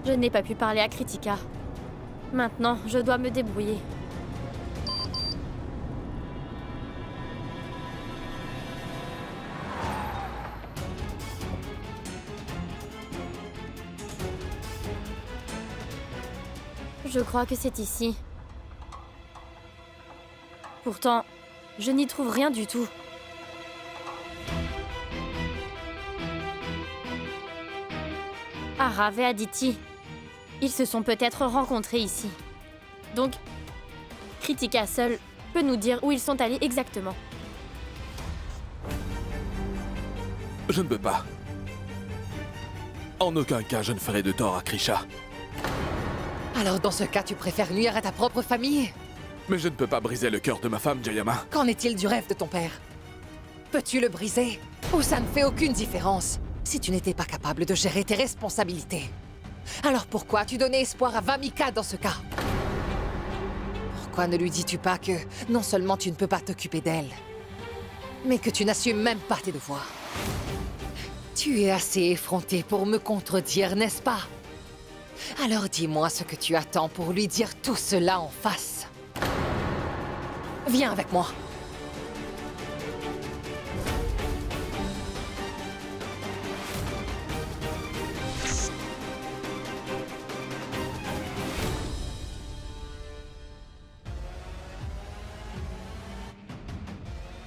Je n'ai pas pu parler à Kritika. Maintenant, je dois me débrouiller. Je crois que c'est ici. Pourtant, je n'y trouve rien du tout. Arav et Aditi. Ils se sont peut-être rencontrés ici. Donc, Kritika seule peut nous dire où ils sont allés exactement. Je ne peux pas. En aucun cas, je ne ferai de tort à Krisha. Alors dans ce cas, tu préfères nuire à ta propre famille? Mais je ne peux pas briser le cœur de ma femme, Jayama. Qu'en est-il du rêve de ton père? Peux-tu le briser? Ou ça ne fait aucune différence si tu n'étais pas capable de gérer tes responsabilités? Alors pourquoi as-tu donné espoir à Vamika dans ce cas? Pourquoi ne lui dis-tu pas que non seulement tu ne peux pas t'occuper d'elle, mais que tu n'assumes même pas tes devoirs? Tu es assez effronté pour me contredire, n'est-ce pas? Alors dis-moi ce que tu attends pour lui dire tout cela en face. Viens avec moi.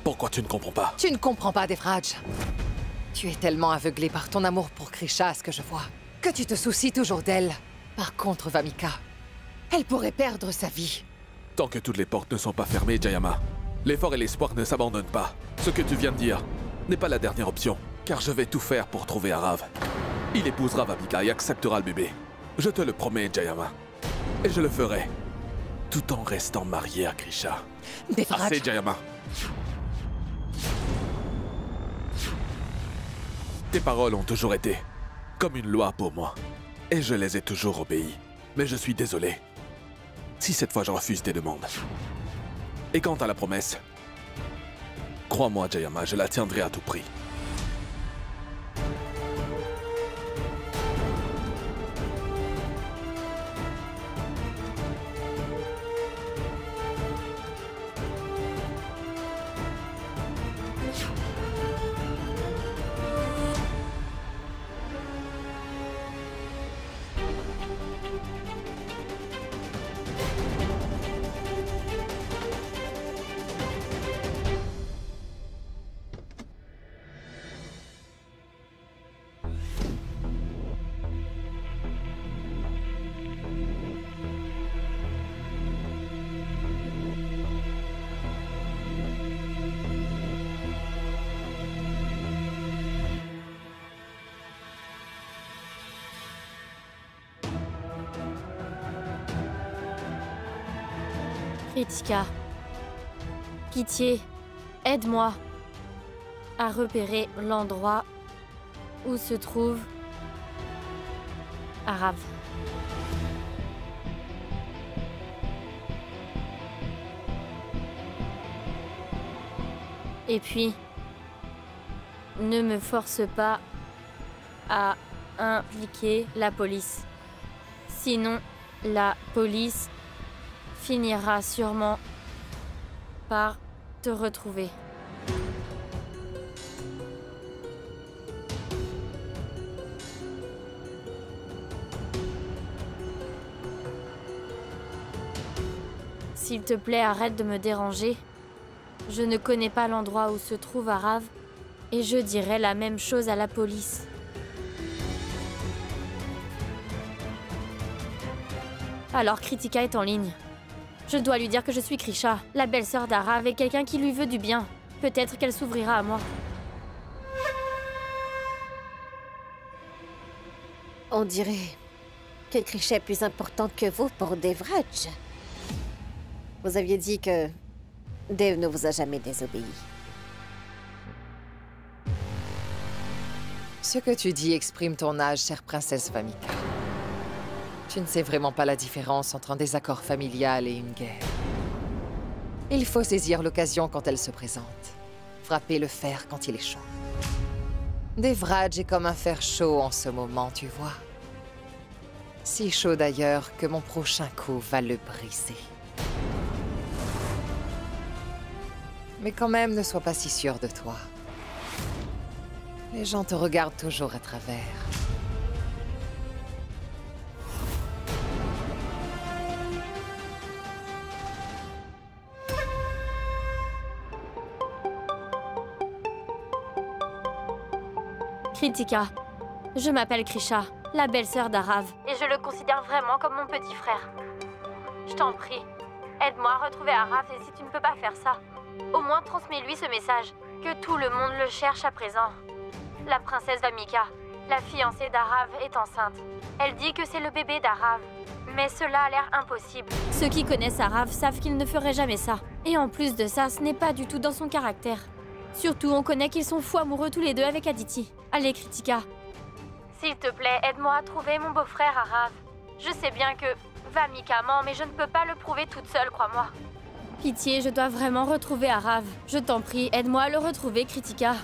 Pourquoi tu ne comprends pas? Tu ne comprends pas, Devraj. Tu es tellement aveuglé par ton amour pour Krisha, à ce que je vois, que tu te soucies toujours d'elle. Par contre, Vamika, elle pourrait perdre sa vie. Tant que toutes les portes ne sont pas fermées, Jayama, l'effort et l'espoir ne s'abandonnent pas. Ce que tu viens de dire n'est pas la dernière option, car je vais tout faire pour trouver Arav. Il épousera Vamika et acceptera le bébé. Je te le promets, Jayama. Et je le ferai, tout en restant marié à Krisha. Devraj. Assez, Jayama. Tes paroles ont toujours été comme une loi pour moi. Et je les ai toujours obéies. Mais je suis désolé si cette fois je refuse tes demandes. Et quant à la promesse, crois-moi, Jayama, je la tiendrai à tout prix. Kritika, pitié, aide-moi à repérer l'endroit où se trouve Arav. Et puis, ne me force pas à impliquer la police. Sinon, la police finira sûrement par te retrouver. S'il te plaît, arrête de me déranger. Je ne connais pas l'endroit où se trouve Arav et je dirai la même chose à la police. Alors Kritika est en ligne. Je dois lui dire que je suis Krisha, la belle-sœur d'Arav et quelqu'un qui lui veut du bien. Peut-être qu'elle s'ouvrira à moi. On dirait que Krisha est plus importante que vous pour Devraj. Vous aviez dit que Dev ne vous a jamais désobéi. Ce que tu dis exprime ton âge, chère princesse Vamika. Tu ne sais vraiment pas la différence entre un désaccord familial et une guerre. Il faut saisir l'occasion quand elle se présente. Frapper le fer quand il est chaud. Devraj est comme un fer chaud en ce moment, tu vois. Si chaud d'ailleurs que mon prochain coup va le briser. Mais quand même, ne sois pas si sûr de toi. Les gens te regardent toujours à travers. Kritika, je m'appelle Krisha, la belle-sœur d'Arav, et je le considère vraiment comme mon petit frère. Je t'en prie, aide-moi à retrouver Arav, et si tu ne peux pas faire ça, au moins transmets-lui ce message, que tout le monde le cherche à présent. La princesse Vamika, la fiancée d'Arav, est enceinte. Elle dit que c'est le bébé d'Arav, mais cela a l'air impossible. Ceux qui connaissent Arav savent qu'il ne ferait jamais ça. Et en plus de ça, ce n'est pas du tout dans son caractère. Surtout, on connaît qu'ils sont fous amoureux tous les deux avec Aditi. Allez, Kritika. S'il te plaît, aide-moi à trouver mon beau-frère Arav. Je sais bien que Vamika ment, mais je ne peux pas le prouver toute seule, crois-moi. Pitié, je dois vraiment retrouver Arav. Je t'en prie, aide-moi à le retrouver, Kritika.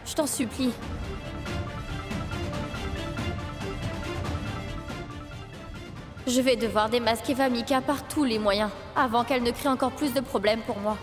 Je t'en supplie. Je vais devoir démasquer Vamika par tous les moyens, avant qu'elle ne crée encore plus de problèmes pour moi.